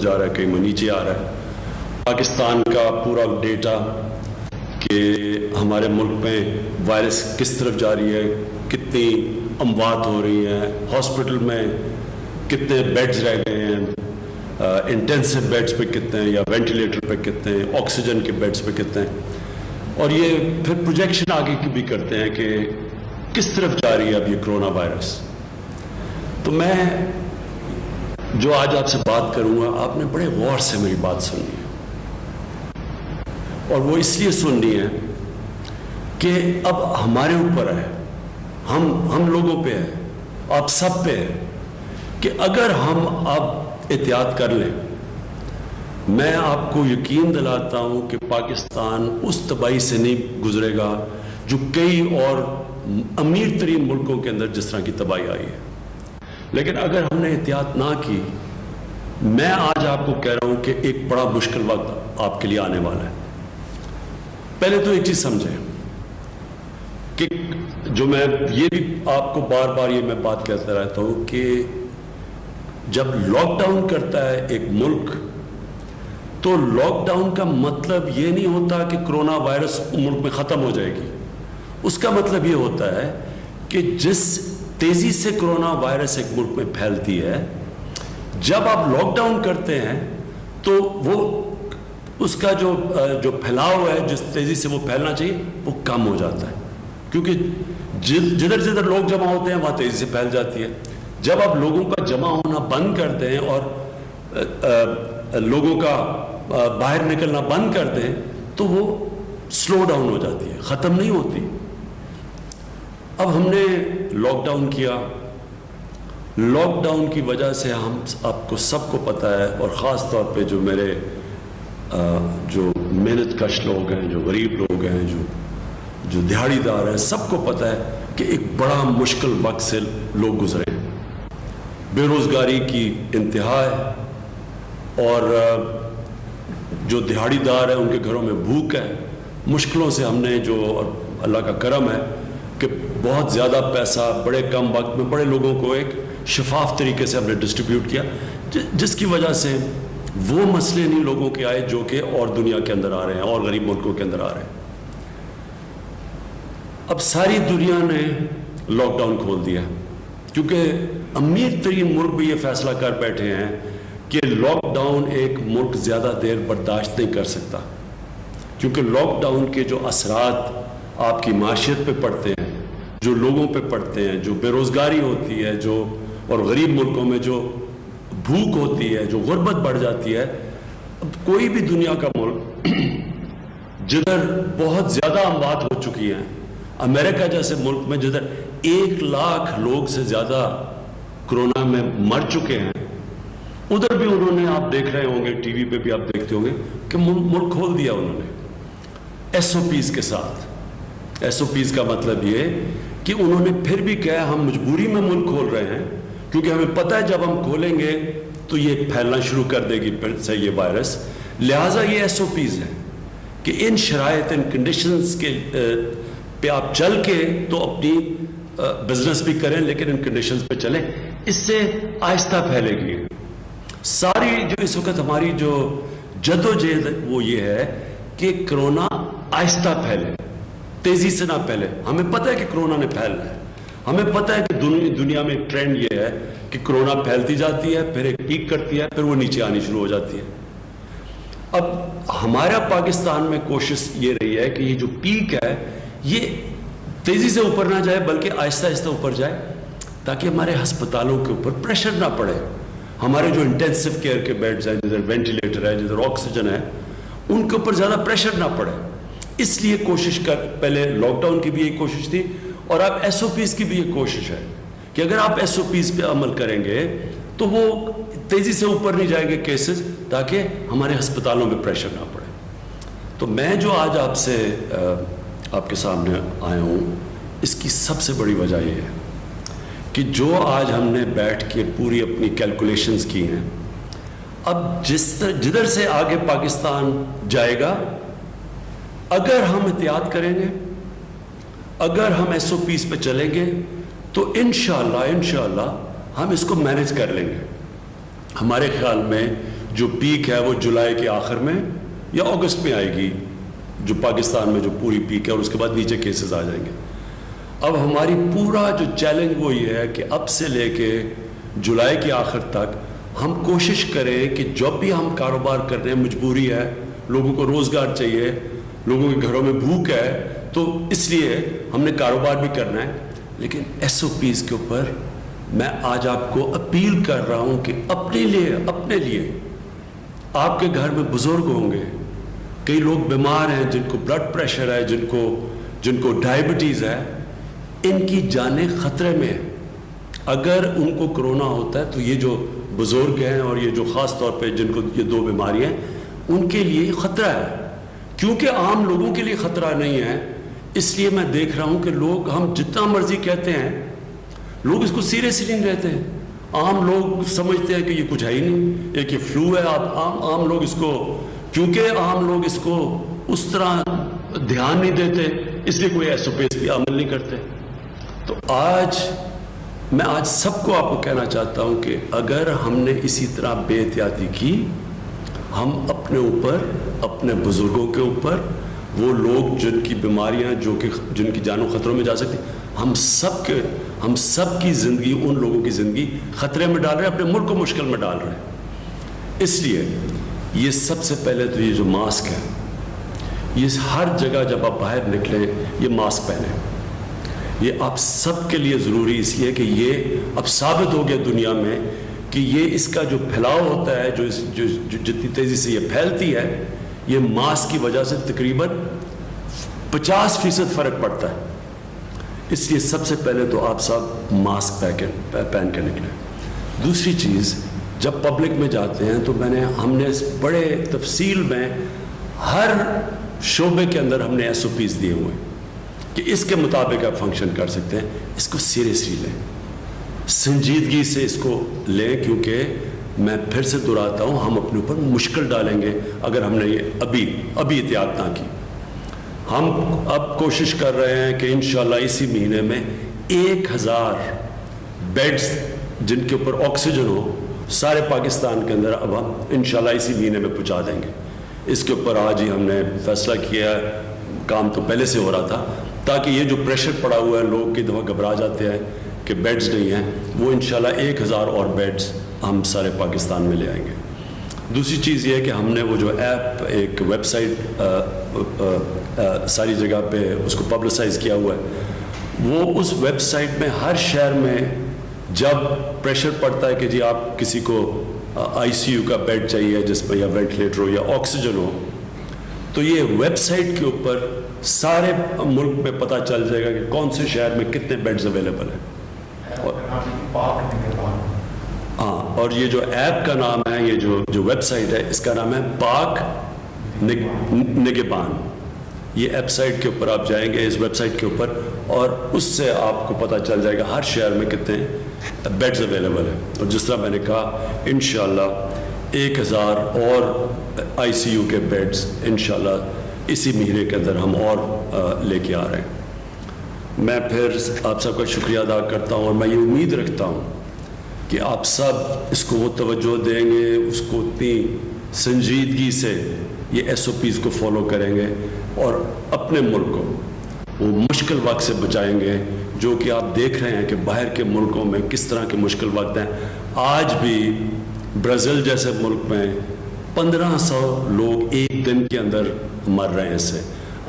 جا رہا ہے، کہیں وہ نیچے آ رہا ہے. پاکستان کا پورا ڈیٹا کہ ہمارے ملک میں وائرس کس طرف جا رہی ہے، کتنی اموات ہو رہی ہیں، ہاسپٹل میں کتنے بیڈز رہ گئے ہیں، انٹینسو بیڈز پہ کتنے ہیں یا وینٹیلیٹر پہ کتنے ہیں، آکسیجن کے بیڈز پہ کتنے ہیں. اور یہ پھر پروجیکشن آگے کی بھی کرتے ہیں کہ کس طرف جا رہی ہے اب یہ کرونا وائرس. تو میں جو آج آپ سے بات کروں گا، آپ نے بڑے غور سے میری بات سننی ہے، اور وہ اس لیے سننی ہے کہ اب ہمارے اوپر ہے، ہم لوگوں پہ ہے، آپ سب پہ ہے کہ اگر ہم اب احتیاط کر لیں. میں آپ کو یقین دلاتا ہوں کہ پاکستان اس تباہی سے نہیں گزرے گا جو کئی اور امیر ترین ملکوں کے اندر جس طرح کی تباہی آئی ہے. لیکن اگر ہم نے احتیاط نہ کی، میں آج آپ کو کہہ رہا ہوں کہ ایک بڑا مشکل وقت آپ کے لیے آنے والا ہے. پہلے تو ایک چیز سمجھیں کہ جو میں یہ بھی آپ کو بار بار یہ میں بات کہتا رہتا ہوں کہ جب لاک ڈاؤن کرتا ہے ایک ملک، تو لاک ڈاؤن کا مطلب یہ نہیں ہوتا کہ کرونا وائرس ملک میں ختم ہو جائے گی. اس کا مطلب یہ ہوتا ہے کہ جس تیزی سے کرونا وائرس ایک ملک میں پھیلتی ہے، جب آپ لاک ڈاؤن کرتے ہیں تو وہ اس کا جو پھیلاؤ ہے، جس تیزی سے وہ پھیلنا چاہیے، وہ کم ہو جاتا ہے. کیونکہ جدھر جدھر لوگ جمع ہوتے ہیں وہاں تیزی سے پھیل جاتی ہے. جب آپ لوگوں کا جمع ہونا بند کر دیں اور لوگوں کا باہر نکلنا بند کر دیں تو وہ سلو ڈاؤن ہو جاتی ہے، ختم نہیں ہوتی. اب ہم نے لاک ڈاؤن کیا. لاک ڈاؤن کی وجہ سے ہم آپ کو سب کو پتہ ہے، اور خاص طور پہ جو میرے جو محنت کش لوگ ہیں، جو غریب لوگ ہیں، جو دیہڑی دار ہیں، سب کو پتہ ہے کہ ایک بڑا مشکل وقت سے لوگ گزرے ہیں. بے روزگاری کی انتہا ہے، اور جو دیہڑی دار ہیں ان کے گھروں میں بھوک ہے. مشکلوں سے ہم نے جو اللہ کا کرم ہے کہ بہت زیادہ پیسہ بڑے کم وقت میں بڑے لوگوں کو ایک شفاف طریقے سے ہم نے ڈسٹریبیوٹ کیا، جس کی وجہ سے وہ مسئلے نہیں لوگوں کے آئے جو کہ اور دنیا کے اندر آ رہے ہیں اور غریب ملکوں کے اندر آ رہے ہیں. اب ساری دنیا نے لاک ڈاؤن کھول دیا کیونکہ امیر ترین ملک بھی یہ فیصلہ کر بیٹھے ہیں کہ لاک ڈاؤن ایک ملک زیادہ دیر برداشت نہیں کر سکتا. کیونکہ لاک ڈاؤن کے جو اثرات آپ کی معاشیت پہ پڑتے ہیں، جو لوگوں پہ پڑتے ہیں، جو بے روزگاری ہوتی ہے، جو اور غریب ملکوں میں جو بھوک ہوتی ہے، جو غربت بڑھ جاتی ہے. اب کوئی بھی دنیا کا ملک جدھر بہت زیادہ اموات ہو چکی ہیں، امریکہ جیسے ملک میں جدھر 1,00,000 لوگ سے زیادہ کرونا میں مر چکے ہیں، ادھر بھی انہوں نے، آپ دیکھ رہے ہوں گے ٹی وی پہ بھی آپ دیکھتے ہوں گے کہ ملک کھول دیا انہوں نے ایس او پیز کے ساتھ. ایس او پیز کا مطلب یہ کہ انہوں نے پھر بھی کہا ہم مجبوری میں ملک کھول رہے ہیں کیونکہ ہمیں پتہ ہے جب ہم کھولیں گے تو یہ پھیلنا شروع کر دے گی پھر سے یہ وائرس. لہٰذا یہ ایس او پیز ہے کہ ان شرائط، ان کنڈیشنز کے پہ آپ چل کے تو اپنی بزنس بھی کریں، لیکن ان کنڈیشنز پہ چلیں. اس سے آہستہ پھیلے گی. ساری جو اس وقت ہماری جو جدوجہد وہ یہ ہے کہ کرونا آہستہ پھیلے، تیزی سے نہ پھیلے. ہمیں پتہ ہے کہ کرونا نے پھیلنا ہے، ہمیں پتہ ہے کہ دنیا میں ایک ٹرینڈ یہ ہے کہ کرونا پھیلتی جاتی ہے، پھر ایک پیک کرتی ہے، پھر وہ نیچے آنی شروع ہو جاتی ہے. اب ہمارا پاکستان میں کوشش یہ رہی ہے کہ یہ جو پیک ہے یہ تیزی سے اوپر نہ جائے بلکہ آہستہ آہستہ اوپر جائے، تاکہ ہمارے ہسپتالوں کے اوپر پریشر نہ پڑے. ہمارے جو انٹینسو کیئر کے بیڈز ہیں، جدھر وینٹیلیٹر ہے، جدھر آکسیجن ہے، ان کے اوپر زیادہ پریشر نہ پڑے. اس لیے کوشش پہلے لاک ڈاؤن کی بھی یہ کوشش تھی، اور اب ایس او پیز کی بھی یہ کوشش ہے کہ اگر آپ ایس او پیز پہ عمل کریں گے تو وہ تیزی سے اوپر نہیں جائیں گے کیسز، تاکہ ہمارے ہسپتالوں میں پریشر نہ پڑے. تو میں جو آج آپ کے سامنے آیا ہوں، اس کی سب سے بڑی وجہ یہ ہے کہ جو آج ہم نے بیٹھ کے پوری اپنی کیلکولیشنز کی ہیں، اب جدھر سے آگے پاکستان جائے گا، اگر ہم احتیاط کریں گے، اگر ہم ایس او پیز پہ چلیں گے تو انشاءاللہ ہم اس کو مینیج کر لیں گے. ہمارے خیال میں جو پیک ہے وہ جولائی کے آخر میں یا اگست میں آئے گی، جو پاکستان میں جو پوری پیک ہے، اور اس کے بعد نیچے کیسز آ جائیں گے۔ اب ہماری پورا جو چیلنج وہ یہ ہے کہ اب سے لے کے جولائی کے آخر تک ہم کوشش کریں کہ جب بھی ہم کاروبار کر رہے ہیں، مجبوری ہے، لوگوں کو روزگار چاہیے، لوگوں کے گھروں میں بھوک ہے، تو اس لیے ہم نے کاروبار بھی کرنا ہے، لیکن ایس او پیز کے اوپر میں آج آپ کو اپیل کر رہا ہوں کہ اپنے لیے آپ کے گھر میں بزرگ ہوں گے، کئی لوگ بیمار ہیں، جن کو بلڈ پریشر ہے، جن کو ڈائبٹیز ہے، ان کی جانیں خطرے میں ہیں۔ اگر ان کو کرونا ہوتا ہے تو یہ جو بزرگ ہیں اور یہ جو خاص طور پہ جن کو یہ دو بیماریاں ہیں، ان کے لیے خطرہ ہے، کیونکہ عام لوگوں کے لیے خطرہ نہیں ہے۔ اس لیے میں دیکھ رہا ہوں کہ لوگ، ہم جتنا مرضی کہتے ہیں، لوگ اس کو سیریسلی نہیں رہتے ہیں۔ عام لوگ سمجھتے ہیں کہ یہ کچھ ہے ہی نہیں، ایک یہ فلو ہے۔ عام لوگ اس کو، کیونکہ عام لوگ اس کو اس طرح دھیان نہیں دیتے، اس لیے کوئی ایس او پیز پہ عمل نہیں کرتے۔ تو میں آج سب کو آپ کو کہنا چاہتا ہوں کہ اگر ہم نے اسی طرح بے احتیاطی کی، ہم اپنے اوپر، اپنے بزرگوں کے اوپر، وہ لوگ جن کی بیماریاں، جن کی جانوں خطروں میں جا سکتی، ہم سب کی زندگی، ان لوگوں کی زندگی خطرے میں ڈال رہے ہیں، اپنے ملک کو مشکل میں ڈال رہے ہیں۔ اس لیے یہ سب سے پہلے تو یہ جو ماسک ہے، یہ ہر جگہ جب آپ باہر نکلیں یہ ماسک پہنیں۔ یہ آپ سب کے لیے ضروری اس لیے کہ یہ اب ثابت ہو گیا دنیا میں کہ یہ اس کا جو پھیلاؤ ہوتا ہے، جو جتنی تیزی سے یہ پھیلتی ہے، یہ ماسک کی وجہ سے تقریباً 50% فرق پڑتا ہے۔ اس لیے سب سے پہلے تو آپ سب ماسک پہن کے نکلیں۔ دوسری چیز، جب پبلک میں جاتے ہیں تو ہم نے بڑے تفصیل میں ہر شعبے کے اندر ہم نے ایس او پیز دیے ہوئے ہیں کہ اس کے مطابق آپ فنکشن کر سکتے ہیں۔ اس کو سیریسلی لیں، سنجیدگی سے اس کو لیں، کیونکہ میں پھر سے دہراتا ہوں، ہم اپنے اوپر مشکل ڈالیں گے اگر ہم نے یہ ابھی احتیاط نہ کی۔ ہم اب کوشش کر رہے ہیں کہ انشاءاللہ اسی مہینے میں 1000 بیڈز جن کے اوپر آکسیجن ہو سارے پاکستان کے اندر اب ہم انشاءاللہ اسی مہینے میں پہنچا دیں گے۔ اس کے اوپر آج ہی ہم نے فیصلہ کیا ہے، کام تو پہلے سے ہو رہا تھا، تاکہ یہ جو پریشر پڑا ہوا ہے، لوگ کی دفعہ گھبرا جاتے ہیں کہ بیڈز نہیں ہیں، وہ انشاءاللہ 1000 اور بیڈز ہم سارے پاکستان میں لے آئیں گے۔ دوسری چیز یہ ہے کہ ہم نے وہ جو ایپ، ایک ویب سائٹ ساری جگہ پہ اس کو پبلسائز کیا ہوا ہے، وہ اس ویب سائٹ میں ہر شہر میں جب پریشر پڑتا ہے کہ جی آپ کسی کو آئی سی یو کا بیڈ چاہیے جس پہ یا وینٹیلیٹر ہو یا آکسیجن ہو، تو یہ ویب سائٹ کے اوپر سارے ملک میں پتہ چل جائے گا کہ کون سے شہر میں کتنے بیڈز اویلیبل ہیں۔ اور یہ جو ایپ کا نام ہے، یہ جو ویب سائٹ ہے، اس کا نام ہے پاک نگہبان۔ یہ ایپ سائٹ کے اوپر آپ جائیں گے، اس ویب سائٹ کے اوپر، اور اس سے آپ کو پتہ چل جائے گا ہر شہر میں کتنے بیڈز اویلیبل ہیں۔ اور جس طرح میں نے کہا، انشاءاللہ 1000 اور آئی سی یو کے بیڈز انشاءاللہ اسی مہینے کے اندر ہم اور لے کے آ رہے ہیں۔ میں پھر آپ سب کا شکریہ ادا کرتا ہوں، اور میں یہ امید رکھتا ہوں کہ آپ سب اس کو وہ توجہ دیں گے، اس کو اتنی سنجیدگی سے یہ ایس او پیز کو فالو کریں گے، اور اپنے ملک کو وہ مشکل وقت سے بچائیں گے، جو کہ آپ دیکھ رہے ہیں کہ باہر کے ملکوں میں کس طرح کے مشکل وقت ہیں۔ آج بھی برازیل جیسے ملک میں 1500 لوگ ایک دن کے اندر مر رہے ہیں اس سے۔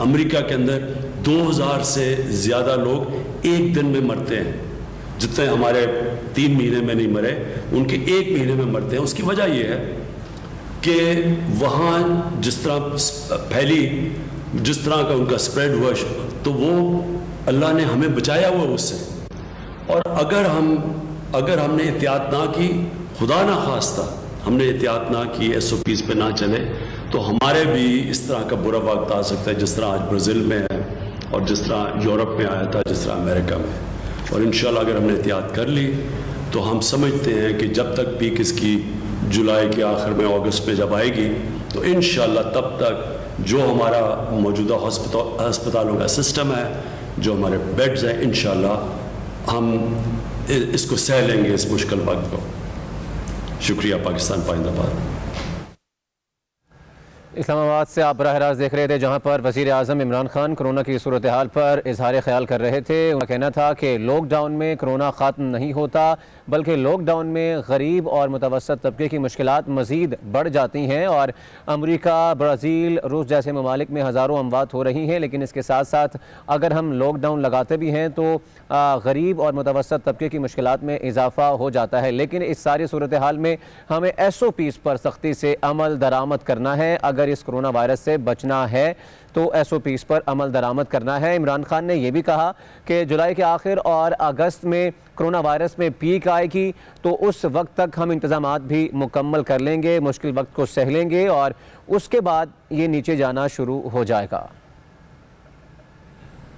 امریکہ کے اندر 2000 سے زیادہ لوگ ایک دن میں مرتے ہیں، جتنے ہمارے 3 مہینے میں نہیں مرے، ان کے 1 مہینے میں مرتے ہیں۔ اس کی وجہ یہ ہے کہ وہاں جس طرح پھیلی، جس طرح کا ان کا سپریڈ ہوا، تو وہ اللہ نے ہمیں بچایا ہوا اس سے۔ اور اگر ہم نے احتیاط نہ کی، خدا نہ خواستہ ہم نے احتیاط نہ کی، ایس او پیز پہ نہ چلے، تو ہمارے بھی اس طرح کا برا وقت آ سکتا ہے جس طرح آج برازیل میں ہے، اور جس طرح یورپ میں آیا تھا، جس طرح امریکہ میں۔ اور انشاءاللہ اگر ہم نے احتیاط کر لی تو ہم سمجھتے ہیں کہ جب تک پیک اس کی جولائی کے آخر میں، اگست میں جب آئے گی، تو انشاءاللہ تب تک جو ہمارا موجودہ ہسپتالوں کا سسٹم ہے، جو ہمارے بیڈز ہیں، انشاءاللہ ہم اس کو سہ لیں گے، اس مشکل وقت کو۔ شکریہ۔ پاکستان پائندہ باد۔ اسلام آباد سے آپ براہ راست دیکھ رہے تھے، جہاں پر وزیر اعظم عمران خان کرونا کی صورتحال پر اظہار خیال کر رہے تھے۔ ان کا کہنا تھا کہ لاک ڈاؤن میں کرونا ختم نہیں ہوتا، بلکہ لاک ڈاؤن میں غریب اور متوسط طبقے کی مشکلات مزید بڑھ جاتی ہیں، اور امریکہ، برازیل، روس جیسے ممالک میں ہزاروں اموات ہو رہی ہیں، لیکن اس کے ساتھ ساتھ اگر ہم لاک ڈاؤن لگاتے بھی ہیں تو غریب اور متوسط طبقے کی مشکلات میں اضافہ ہو جاتا ہے۔ لیکن اس ساری صورتحال میں ہمیں SOPs پر سختی سے عمل درآمد کرنا ہے۔ اگر اس کرونا وائرس سے بچنا ہے تو SOPs پر عمل درآمد کرنا ہے۔ عمران خان نے یہ بھی کہا کہ جولائی کے آخر اور اگست میں کرونا وائرس میں پیک آئے گی تو اس وقت تک ہم انتظامات بھی مکمل کر لیں گے، مشکل وقت کو سہ لیں گے، اور اس کے بعد یہ نیچے جانا شروع ہو جائے گا۔